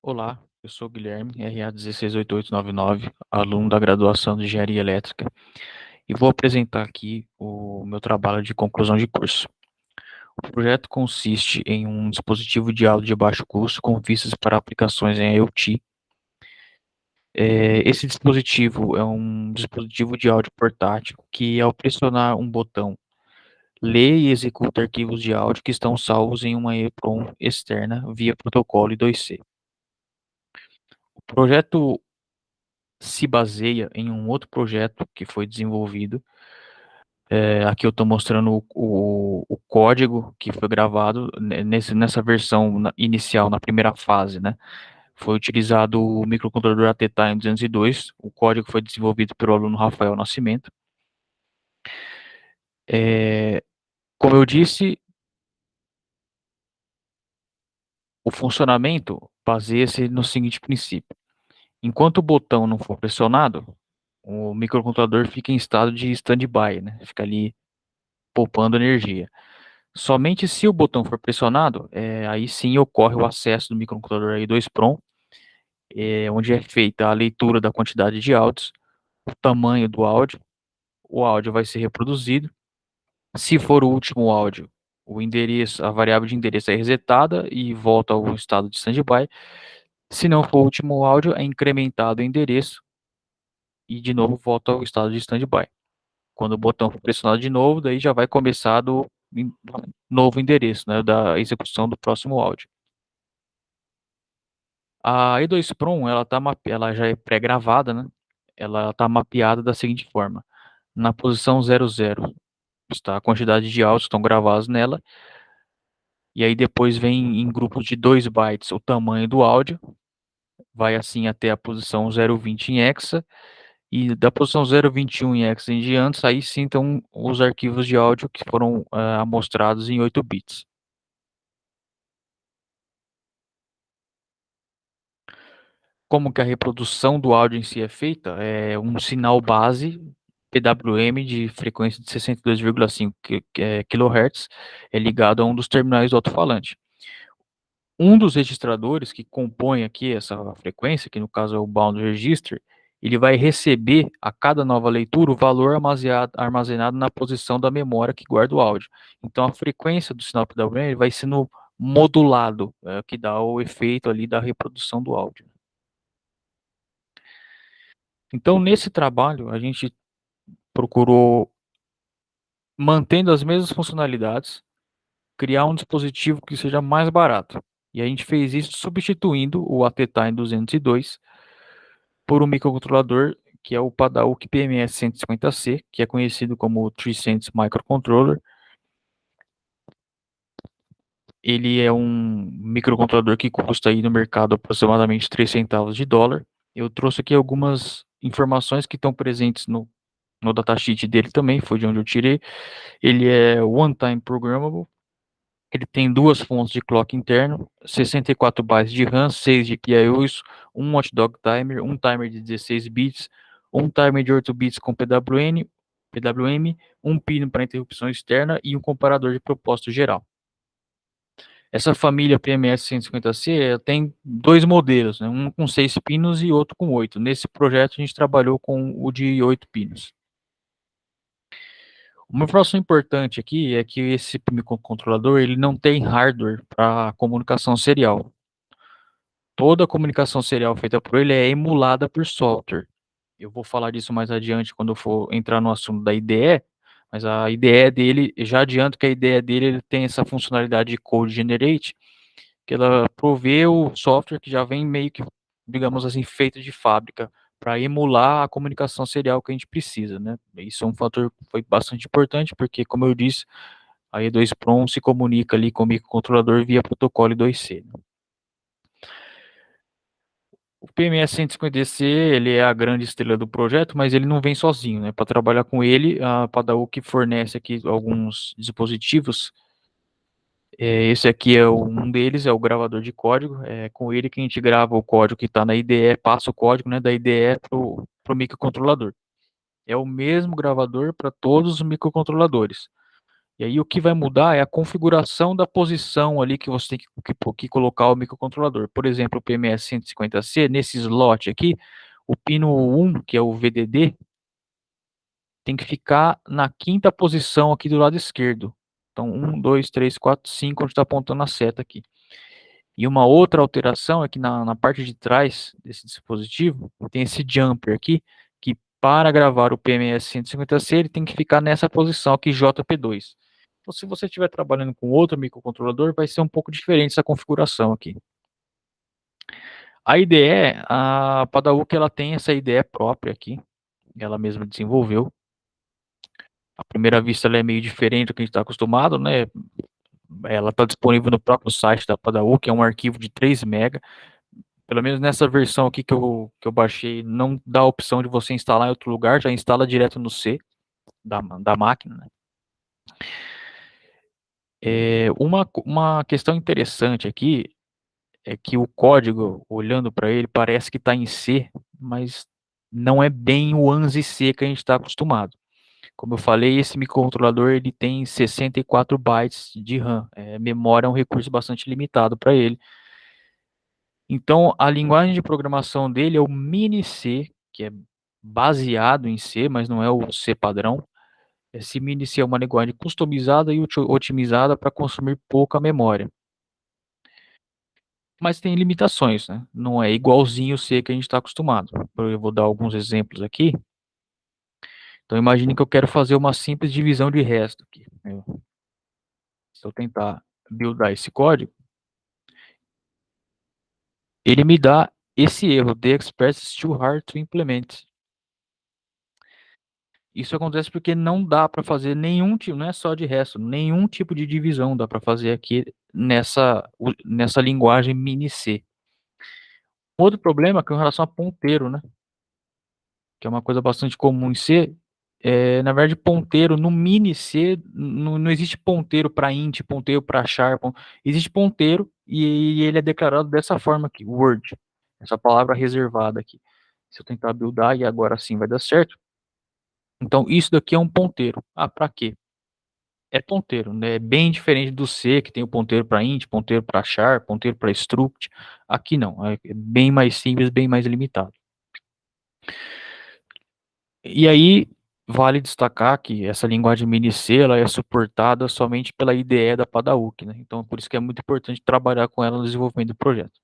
Olá, eu sou o Guilherme, RA 168899, aluno da graduação de Engenharia Elétrica, e vou apresentar aqui o meu trabalho de conclusão de curso. O projeto consiste em um dispositivo de áudio de baixo custo com vistas para aplicações em IoT. Esse dispositivo é um dispositivo de áudio portátil que, ao pressionar um botão, lê e executa arquivos de áudio que estão salvos em uma EEPROM externa via protocolo I2C. O projeto se baseia em um outro projeto que foi desenvolvido. Aqui eu estou mostrando o código que foi gravado nessa versão inicial, na primeira fase, né? Foi utilizado o microcontrolador ATtime 202, o código foi desenvolvido pelo aluno Rafael Nascimento. Como eu disse, o funcionamento baseia-se no seguinte princípio. Enquanto o botão não for pressionado, o microcontrolador fica em estado de standby, né? Fica ali poupando energia. Somente se o botão for pressionado, aí sim ocorre o acesso do microcontrolador I2PROM, onde é feita a leitura da quantidade de áudios, o tamanho do áudio, o áudio vai ser reproduzido. Se for o último áudio, o endereço, a variável de endereço é resetada e volta ao estado de standby. Se não for o último áudio, é incrementado o endereço e de novo volta ao estado de standby. Quando o botão for pressionado de novo, daí já vai começar do novo endereço, né, da execução do próximo áudio. A E2Prom, ela já é pré-gravada, né? Ela está mapeada da seguinte forma: na posição 00 está a quantidade de áudios que estão gravados nela, e aí depois vem em grupos de 2 bytes o tamanho do áudio, vai assim até a posição 020 em hexa, e da posição 021 em hexa em diante, aí sim estão os arquivos de áudio que foram amostrados em 8 bits. Como que a reprodução do áudio em si é feita? É um sinal base PWM de frequência de 62,5 kHz é ligado a um dos terminais do alto-falante. Um dos registradores que compõe aqui essa frequência, que no caso é o bound register, ele vai receber a cada nova leitura o valor armazenado na posição da memória que guarda o áudio. Então a frequência do sinal PWM vai sendo modulado, que dá o efeito ali da reprodução do áudio. Então, nesse trabalho, a gente procurou, mantendo as mesmas funcionalidades, criar um dispositivo que seja mais barato. E a gente fez isso substituindo o ATtime 202 por um microcontrolador que é o Padauk PMS 150C, que é conhecido como 300 Microcontroller. Ele é um microcontrolador que custa aí no mercado aproximadamente 3 centavos de dólar. Eu trouxe aqui algumas informações que estão presentes no datasheet dele também, foi de onde eu tirei. Ele é one-time programmable, ele tem duas fontes de clock interno, 64 bytes de RAM, 6 de PIOs, um watchdog timer, um timer de 16 bits, um timer de 8 bits com PWM, um pino para interrupção externa e um comparador de propósito geral. Essa família PMS 150C tem dois modelos, né? Um com 6 pinos e outro com 8. Nesse projeto a gente trabalhou com o de 8 pinos. Uma informação importante aqui é que esse microcontrolador ele não tem hardware para comunicação serial. Toda a comunicação serial feita por ele é emulada por software. Eu vou falar disso mais adiante quando eu for entrar no assunto da IDE, mas a IDE dele, já adianto que a IDE dele ele tem essa funcionalidade de Code Generate, que ela provê o software que já vem meio que, digamos assim, feito de fábrica para emular a comunicação serial que a gente precisa, né? Isso é um fator que foi bastante importante, porque, como eu disse, a E2Prom se comunica ali com o microcontrolador via protocolo I2C. O PMS 150C, ele é a grande estrela do projeto, mas ele não vem sozinho, né? Para trabalhar com ele, a Padauk fornece aqui alguns dispositivos. Esse aqui é um deles, é o gravador de código. É com ele que a gente grava o código que está na IDE, passa o código, né, da IDE para o microcontrolador. É o mesmo gravador para todos os microcontroladores. E aí o que vai mudar é a configuração da posição ali que você tem que colocar o microcontrolador. Por exemplo, o PMS 150C, nesse slot aqui, o pino 1, que é o VDD, tem que ficar na quinta posição aqui do lado esquerdo. Então, 1, 2, 3, 4, 5, onde está apontando a seta aqui. E uma outra alteração é que na parte de trás desse dispositivo, tem esse jumper aqui, que para gravar o PMS 150C, ele tem que ficar nessa posição aqui, JP2. Então, se você estiver trabalhando com outro microcontrolador, vai ser um pouco diferente essa configuração aqui. A IDE, a Padauk, ela tem essa IDE própria aqui, ela mesma desenvolveu. À primeira vista, ela é meio diferente do que a gente está acostumado, né? Ela está disponível no próprio site da Padauk, é um arquivo de 3 MB. Pelo menos nessa versão aqui que eu baixei, não dá a opção de você instalar em outro lugar, já instala direto no C da máquina, né? Uma questão interessante aqui é que o código, olhando para ele, parece que está em C, mas não é bem o ANSI C que a gente está acostumado. Como eu falei, esse microcontrolador ele tem 64 bytes de RAM. Memória é um recurso bastante limitado para ele. Então, a linguagem de programação dele é o Mini C, que é baseado em C, mas não é o C padrão. Esse Mini C é uma linguagem customizada e otimizada para consumir pouca memória. Mas tem limitações, né? Não é igualzinho o C que a gente está acostumado. Eu vou dar alguns exemplos aqui. Então, imagine que eu quero fazer uma simples divisão de resto aqui. Se eu tentar buildar esse código, ele me dá esse erro, the express is too hard to implement. Isso acontece porque não dá para fazer nenhum tipo, não é só de resto, nenhum tipo de divisão dá para fazer aqui nessa linguagem mini C. Outro problema é com relação a ponteiro, né? Que é uma coisa bastante comum em C. Na verdade, ponteiro no mini C não existe ponteiro para int, ponteiro para char, existe ponteiro e ele é declarado dessa forma aqui, word, essa palavra reservada aqui. Se eu tentar buildar e agora sim vai dar certo. Então isso daqui é um ponteiro. Ah, para quê? É ponteiro, né? É bem diferente do C, que tem o ponteiro para int, ponteiro para char, ponteiro para struct. Aqui não, é bem mais simples, bem mais limitado. E aí, vale destacar que essa linguagem mini-C, ela é suportada somente pela IDE da Padauk, né? Então, por isso que é muito importante trabalhar com ela no desenvolvimento do projeto.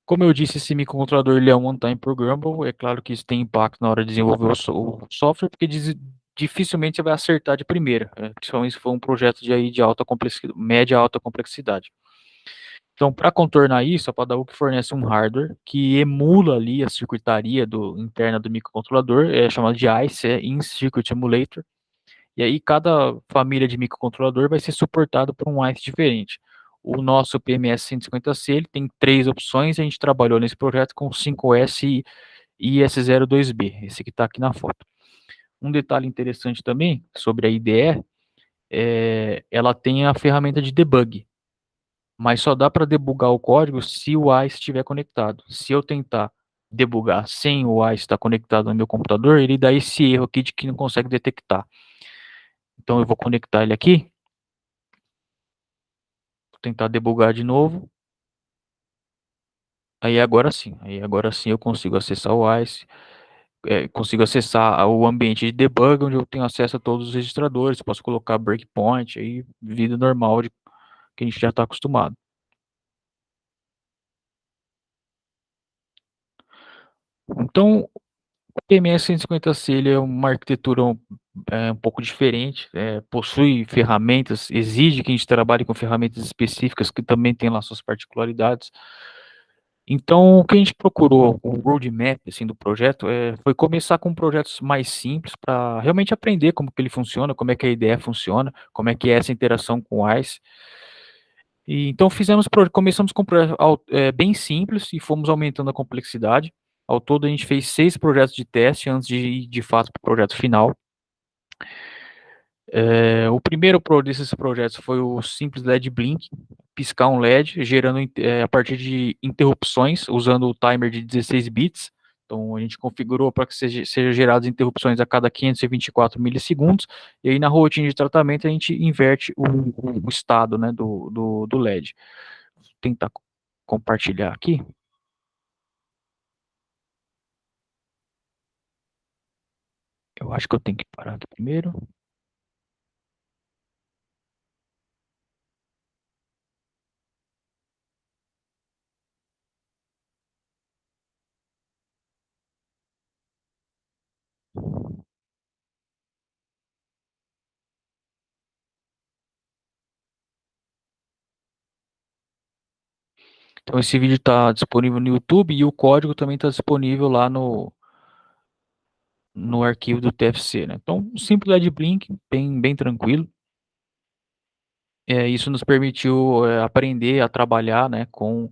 Como eu disse, esse microcontrolador ele é um one-time programmable. É claro que isso tem impacto na hora de desenvolver o software, porque dificilmente você vai acertar de primeira, principalmente se for um projeto de alta complexidade, média alta complexidade. Então, para contornar isso, a Padauk fornece um hardware que emula ali a circuitaria interna do microcontrolador, é chamado de ICE, In-Circuit Emulator. E aí cada família de microcontrolador vai ser suportada por um ICE diferente. O nosso PMS 150C ele tem 3 opções, a gente trabalhou nesse projeto com 5S e IS02B, esse que está aqui na foto. Um detalhe interessante também sobre a IDE, ela tem a ferramenta de debug, mas só dá para debugar o código se o ICE estiver conectado. Se eu tentar debugar sem o ICE estar conectado no meu computador, ele dá esse erro aqui de que não consegue detectar. Então eu vou conectar ele aqui, vou tentar debugar de novo. Aí agora sim eu consigo acessar o ICE, consigo acessar o ambiente de debug, onde eu tenho acesso a todos os registradores, posso colocar breakpoint, aí vida normal que a gente já está acostumado. Então, o PMS 150C ele é uma arquitetura um pouco diferente, possui ferramentas, exige que a gente trabalhe com ferramentas específicas que também têm lá suas particularidades. Então, o que a gente procurou, o roadmap assim, do projeto, foi começar com projetos mais simples para realmente aprender como que ele funciona, como é que a ideia funciona, como é que é essa interação com o ICE. E, então, começamos com um projeto bem simples e fomos aumentando a complexidade. Ao todo, a gente fez 6 projetos de teste antes de ir, de fato, para o projeto final. O primeiro desses projetos foi o simples LED Blink, piscar um LED, gerando a partir de interrupções, usando o timer de 16 bits. Então a gente configurou para que seja geradas interrupções a cada 524 milissegundos, e aí na rotina de tratamento a gente inverte o estado, né, do LED. Vou tentar compartilhar aqui. Eu acho que eu tenho que parar aqui primeiro. Então esse vídeo está disponível no YouTube e o código também está disponível lá no arquivo do TFC, né? Então, um simples LED Blink, bem tranquilo. Isso nos permitiu aprender a trabalhar, né, com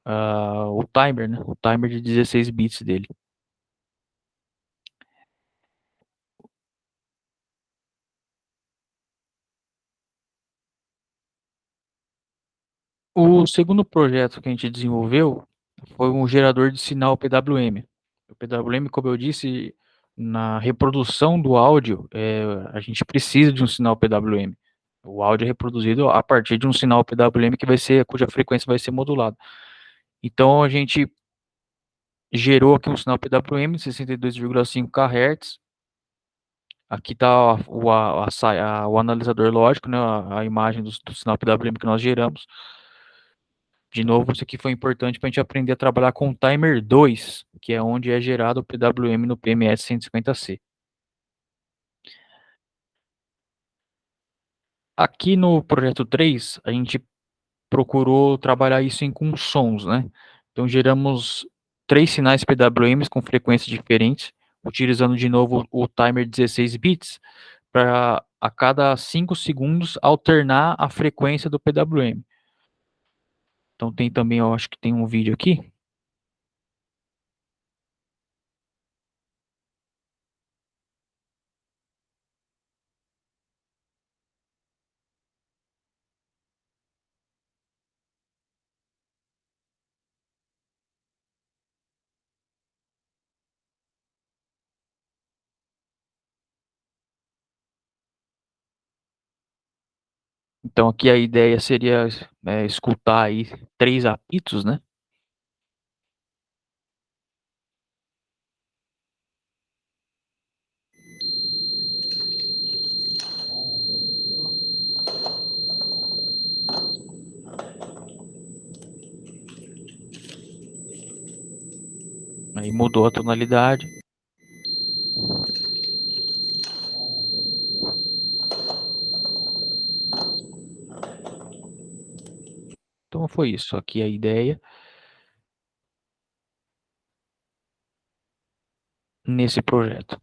o timer, né? O timer de 16 bits dele. O segundo projeto que a gente desenvolveu foi um gerador de sinal PWM. O PWM, como eu disse, na reprodução do áudio, a gente precisa de um sinal PWM. O áudio é reproduzido a partir de um sinal PWM cuja frequência vai ser modulada. Então a gente gerou aqui um sinal PWM 62,5 kHz. Aqui está o analisador lógico, né, a imagem do sinal PWM que nós geramos. De novo, isso aqui foi importante para a gente aprender a trabalhar com o timer 2, que é onde é gerado o PWM no PMS 150C. Aqui no projeto 3, a gente procurou trabalhar isso com sons, né? Então geramos 3 sinais PWMs com frequências diferentes, utilizando de novo o timer 16 bits, para a cada 5 segundos alternar a frequência do PWM. Então tem também, eu acho que tem um vídeo aqui. Então aqui a ideia seria escutar aí 3 apitos, né? Aí mudou a tonalidade. Então foi isso. Aqui a ideia nesse projeto.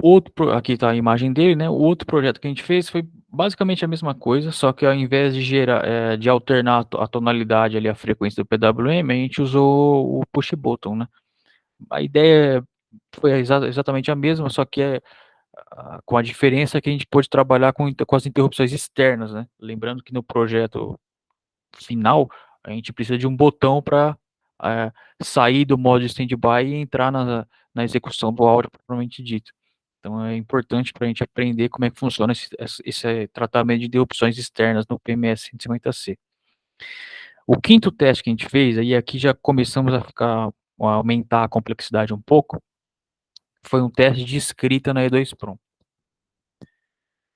O aqui está a imagem dele, né? O outro projeto que a gente fez foi basicamente a mesma coisa, só que ao invés de de alternar a tonalidade ali, a frequência do PWM, a gente usou o push button, né? A ideia foi exatamente a mesma, só que com a diferença que a gente pôde trabalhar com as interrupções externas, né? Lembrando que no projeto final, a gente precisa de um botão para sair do modo de standby e entrar na execução do áudio propriamente dito. Então é importante para a gente aprender como é que funciona esse tratamento de interrupções externas no PMS 150C. O quinto teste que a gente fez, aí aqui já começamos a aumentar a complexidade um pouco, foi um teste de escrita na E2 Prom.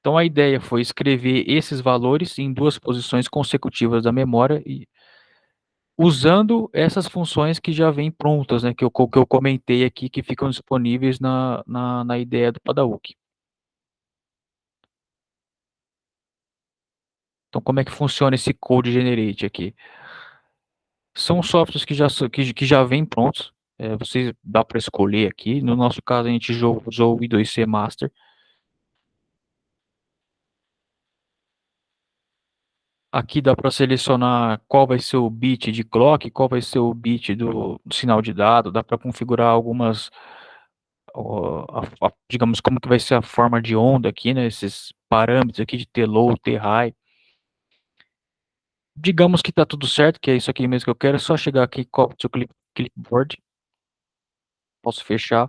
Então a ideia foi escrever esses valores em 2 posições consecutivas da memória e usando essas funções que já vêm prontas, né, que eu comentei aqui, que ficam disponíveis na ideia do Padauk. Então como é que funciona esse Code Generate aqui? São softwares que já vêm prontos, você dá para escolher aqui, no nosso caso a gente usou o I2C Master. Aqui dá para selecionar qual vai ser o bit de clock, qual vai ser o bit do sinal de dado, dá para configurar algumas, digamos, como que vai ser a forma de onda aqui, né, esses parâmetros aqui de T-low, T-high. Digamos que está tudo certo, que é isso aqui mesmo que eu quero, é só chegar aqui, copy to clipboard, posso fechar,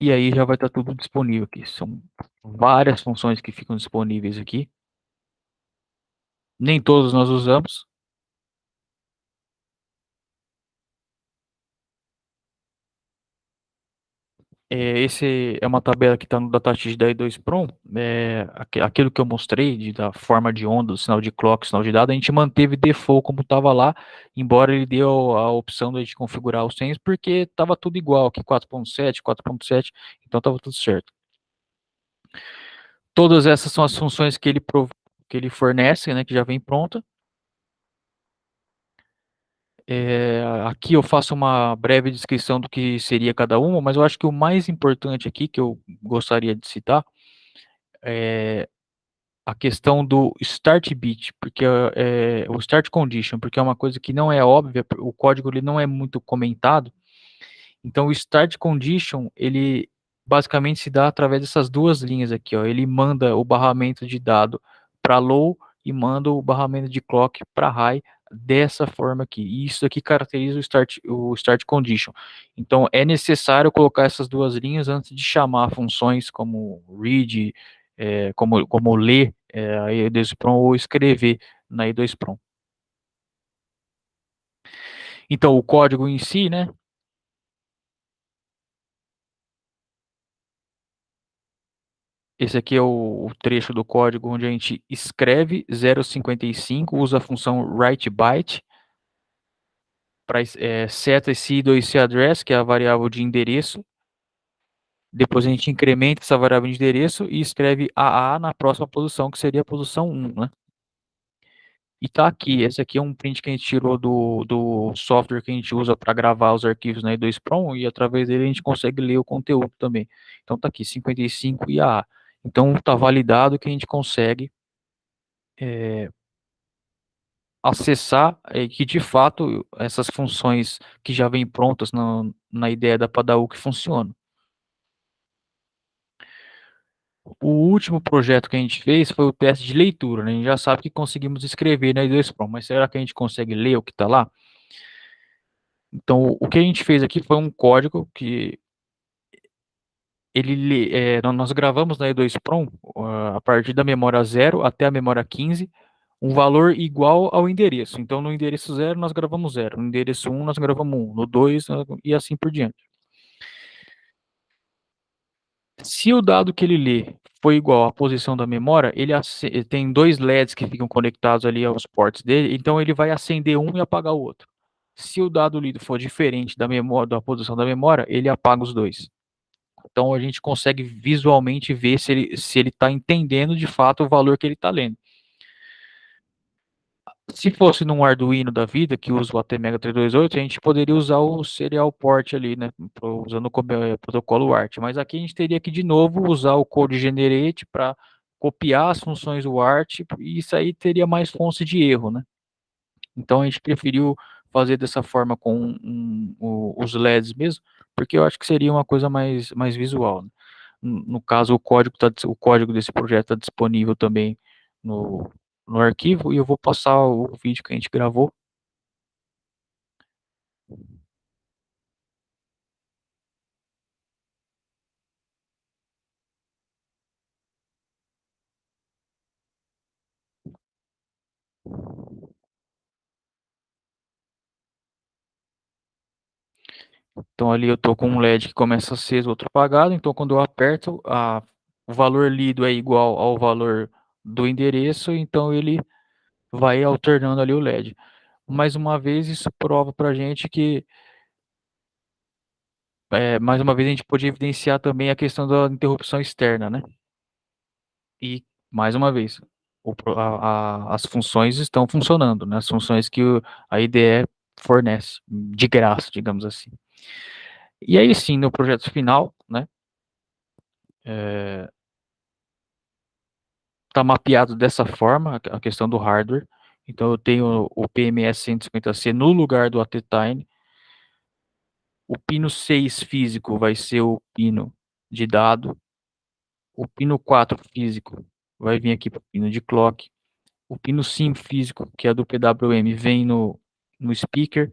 e aí já vai estar tudo disponível aqui. São várias funções que ficam disponíveis aqui, nem todos nós usamos. Esse é uma tabela que está no datasheet da E2 Prom. Aquilo que eu mostrei da forma de onda, do sinal de clock, sinal de dado, a gente manteve default como estava lá, embora ele deu a opção de a gente configurar os settings, porque estava tudo igual, aqui 4.7, 4.7, então estava tudo certo. Todas essas são as funções que ele fornece, né, que já vem pronta. Aqui eu faço uma breve descrição do que seria cada uma, mas eu acho que o mais importante aqui que eu gostaria de citar é a questão do start bit, porque o start condition, porque é uma coisa que não é óbvia, o código ele não é muito comentado. Então o start condition, ele basicamente se dá através dessas duas linhas aqui, ó. Ele manda o barramento de dado para low e manda o barramento de clock para high dessa forma aqui. E isso aqui caracteriza o start condition. Então é necessário colocar essas duas linhas antes de chamar funções como read, como ler a E2Prom ou escrever na E2Prom. Então o código em si, né? Esse aqui é o trecho do código onde a gente escreve 0,55, usa a função writeByte para set esse I2C address, que é a variável de endereço. Depois a gente incrementa essa variável de endereço e escreve AA na próxima posição, que seria a posição 1, né? E tá aqui, esse aqui é um print que a gente tirou do software que a gente usa para gravar os arquivos na E2Prom e através dele a gente consegue ler o conteúdo também. Então tá aqui, 55 e AA. Então tá validado que a gente consegue acessar que de fato essas funções que já vêm prontas na ideia da Padauk funcionam. O último projeto que a gente fez foi o teste de leitura, né? A gente já sabe que conseguimos escrever na I2Prom, mas será que a gente consegue ler o que está lá? Então, o que a gente fez aqui foi um código que nós gravamos na E2Prom a partir da memória 0 até a memória 15, um valor igual ao endereço. Então, no endereço 0 nós gravamos 0, no endereço 1 nós gravamos 1, no 2 e assim por diante. Se o dado que ele lê foi igual à posição da memória, ele tem dois LEDs que ficam conectados ali aos ports dele, então ele vai acender um e apagar o outro. Se o dado lido for diferente da memória, da posição da memória, ele apaga os dois. Então a gente consegue visualmente ver se ele está entendendo de fato o valor que ele está lendo. Se fosse num Arduino da vida, que usa o ATmega 328, a gente poderia usar o serial port ali, né, usando o protocolo ART. Mas aqui a gente teria que, de novo, usar o code generate para copiar as funções do ART, e isso aí teria mais fonte de erro, né? Então a gente preferiu fazer dessa forma com os LEDs mesmo, porque eu acho que seria uma coisa mais visual, né? No caso, o código desse projeto está disponível também no, no arquivo, e eu vou passar o vídeo que a gente gravou. Então ali eu estou com um LED que começa aceso, outro apagado, então quando eu aperto, o valor lido é igual ao valor do endereço, então ele vai alternando ali o LED. Mais uma vez, isso prova para a gente que mais uma vez a gente pode evidenciar também a questão da interrupção externa, né? E, mais uma vez, as funções estão funcionando, né? As funções que a IDE fornece, de graça, digamos assim. E aí sim, no projeto final, né? Tá mapeado dessa forma a questão do hardware. Então eu tenho o PMS 150C no lugar do ATtine. O pino 6 físico vai ser o pino de dado. O pino 4 físico vai vir aqui para o pino de clock. O pino 5 físico, que é do PWM, vem no speaker.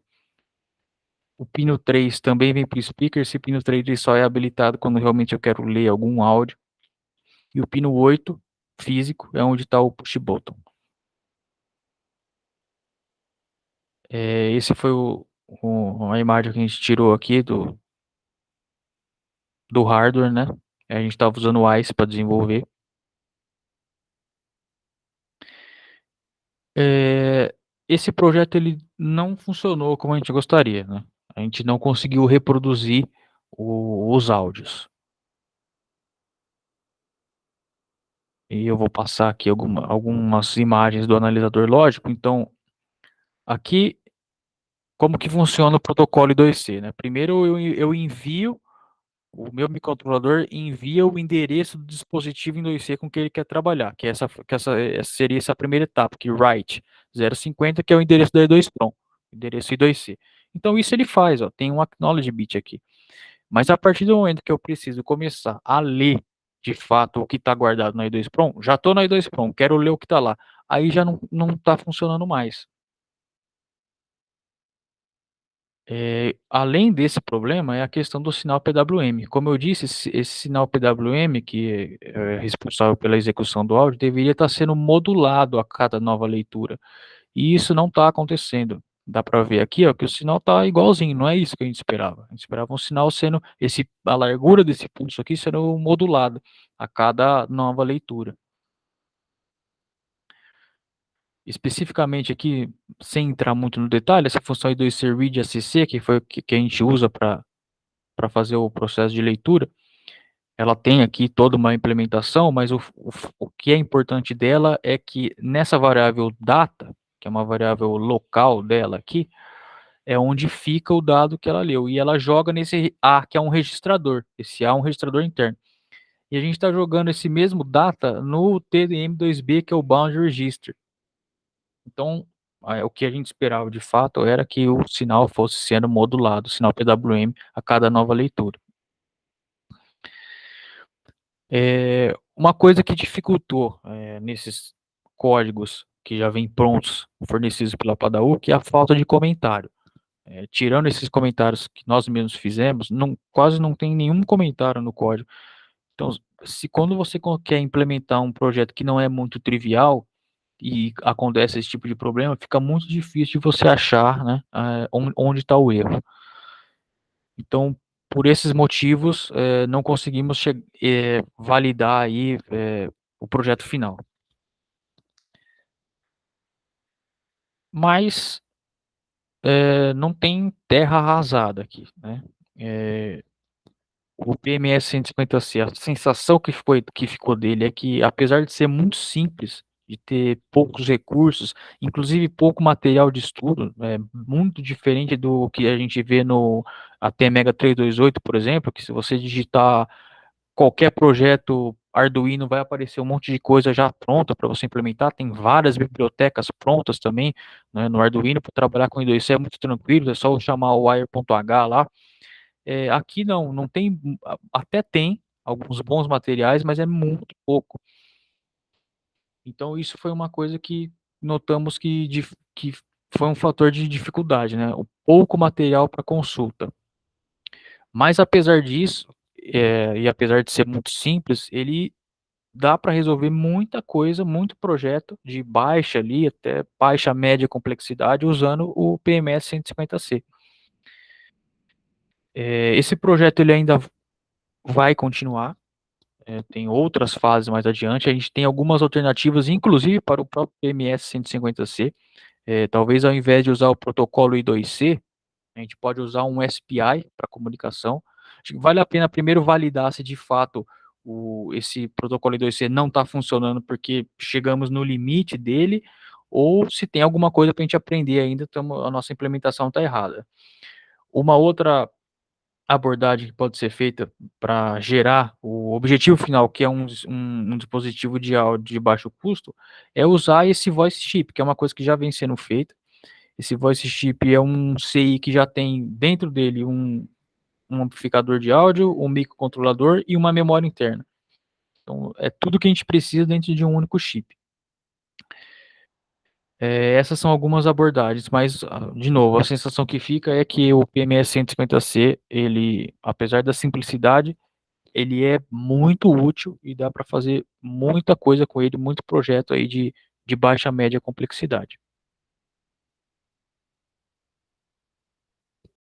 O pino 3 também vem para o speaker. Esse pino 3 ele só é habilitado quando realmente eu quero ler algum áudio. E o pino 8 físico é onde está o push button. Esse foi a imagem que a gente tirou aqui do hardware, né? A gente estava usando o ICE para desenvolver. Esse projeto ele não funcionou como a gente gostaria, né? A gente não conseguiu reproduzir os áudios. E eu vou passar aqui algumas imagens do analisador lógico. Então, aqui, como que funciona o protocolo I2C, né? Primeiro eu envio, o meu microcontrolador envia o endereço do dispositivo em 2C com que ele quer trabalhar, que essa seria essa primeira etapa, que write 050, que é o endereço da E2PROM, endereço I2C. Então isso ele faz, ó, tem um acknowledge bit aqui. Mas a partir do momento que eu preciso começar a ler de fato o que está guardado na I2PROM, já estou na I2PROM, quero ler o que está lá. Aí já não está funcionando mais. Além desse problema, é a questão do sinal PWM. Como eu disse, esse sinal PWM, que é responsável pela execução do áudio, deveria estar sendo modulado a cada nova leitura. E isso não está acontecendo. Dá para ver aqui, ó, que o sinal está igualzinho, não é isso que a gente esperava. A gente esperava um sinal sendo, a largura desse pulso aqui sendo modulado a cada nova leitura. Especificamente aqui, sem entrar muito no detalhe, essa função I2C read ACC, que foi o que a gente usa para fazer o processo de leitura, ela tem aqui toda uma implementação, mas o que é importante dela é que nessa variável data, que é uma variável local dela aqui, é onde fica o dado que ela leu. E ela joga nesse A, que é um registrador. Esse A é um registrador interno. E a gente está jogando esse mesmo data no TDM2B, que é o Bound Register. Então, o que a gente esperava de fato era que o sinal fosse sendo modulado, o sinal PWM, a cada nova leitura. Uma coisa que dificultou nesses códigos que já vêm prontos, fornecidos pela Padawan, que é a falta de comentário. Tirando esses comentários que nós mesmos fizemos, quase não tem nenhum comentário no código. Então, se quando você quer implementar um projeto que não é muito trivial e acontece esse tipo de problema, fica muito difícil de você achar, né, onde está o erro. Então, por esses motivos, não conseguimos validar aí o projeto final. Mas não tem terra arrasada aqui, né? O PMS 150C, a sensação que ficou dele é que, apesar de ser muito simples, de ter poucos recursos, inclusive pouco material de estudo, muito diferente do que a gente vê no ATmega 328, por exemplo, que se você digitar qualquer projeto Arduino vai aparecer um monte de coisa já pronta para você implementar, tem várias bibliotecas prontas também, né, no Arduino para trabalhar com I2C é muito tranquilo, é só chamar o wire.h lá. Aqui não tem, até tem alguns bons materiais, mas é muito pouco. Então isso foi uma coisa que notamos que foi um fator de dificuldade, né? O pouco material para consulta. Mas apesar disso, e apesar de ser muito simples, ele dá para resolver muita coisa, muito projeto de baixa ali, até baixa média complexidade, usando o PMS 150C. Esse projeto ele ainda vai continuar, tem outras fases mais adiante, a gente tem algumas alternativas, inclusive para o próprio PMS 150C, talvez ao invés de usar o protocolo I2C, a gente pode usar um SPI para comunicação. Acho que vale a pena primeiro validar se de fato esse protocolo I2C não está funcionando porque chegamos no limite dele, ou se tem alguma coisa para a gente aprender ainda, a nossa implementação está errada. Uma outra abordagem que pode ser feita para gerar o objetivo final, que é um dispositivo de áudio de baixo custo, é usar esse voice chip, que é uma coisa que já vem sendo feita. Esse voice chip é um CI que já tem dentro dele um amplificador de áudio, um microcontrolador e uma memória interna. Então, é tudo que a gente precisa dentro de um único chip. Essas são algumas abordagens, mas, de novo, a sensação que fica é que o PMS 150C, ele, apesar da simplicidade, ele é muito útil e dá para fazer muita coisa com ele, muito projeto aí de baixa média complexidade.